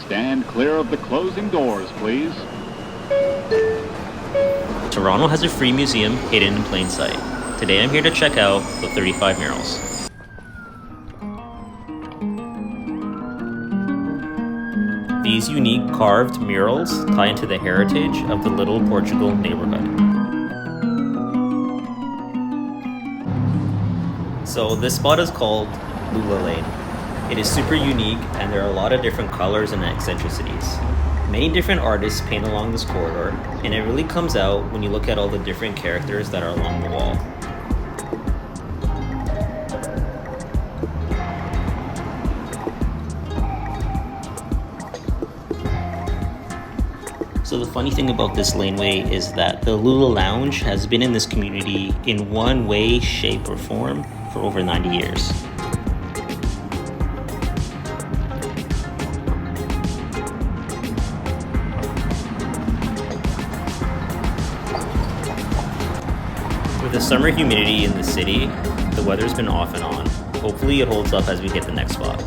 Stand clear of the closing doors, please. Toronto has a free museum hidden in plain sight. Today I'm here to check out the 35 murals. These unique carved murals tie into the heritage of the Little Portugal neighbourhood. So this spot is called Lula Lane. It is super unique and there are a lot of different colors and eccentricities. Many different artists paint along this corridor, and it really comes out when you look at all the different characters that are along the wall. So the funny thing about this laneway is that the Lula Lounge has been in this community in one way, shape, or form for over 90 years. With the summer humidity in the city, the weather's been off and on. Hopefully it holds up as we hit the next spot.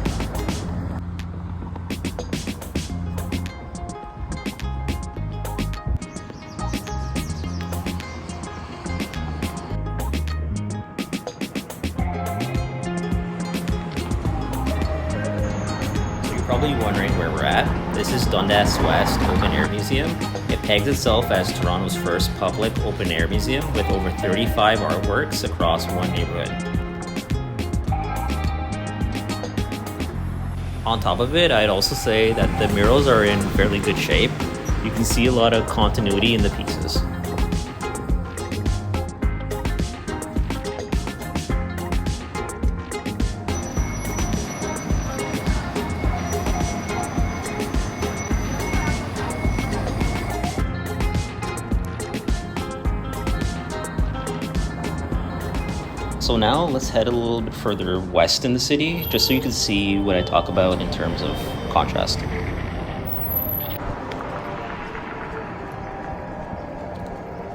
So you're probably wondering where we're at. This is Dundas West Open Air Museum. It pegs itself as Toronto's first public open air museum with over 35 artworks across one neighborhood. On top of it, I'd also say that the murals are in fairly good shape. You can see a lot of continuity in the pieces. So now let's head a little bit further west in the city, just so you can see what I talk about in terms of contrast.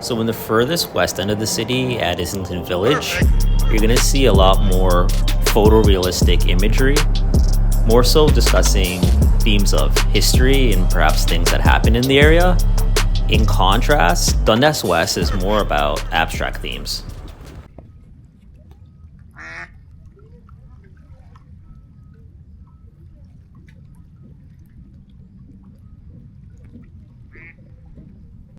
So in the furthest west end of the city at Islington Village, you're gonna see a lot more photorealistic imagery, more so discussing themes of history and perhaps things that happen in the area. In contrast, Dundas West is more about abstract themes.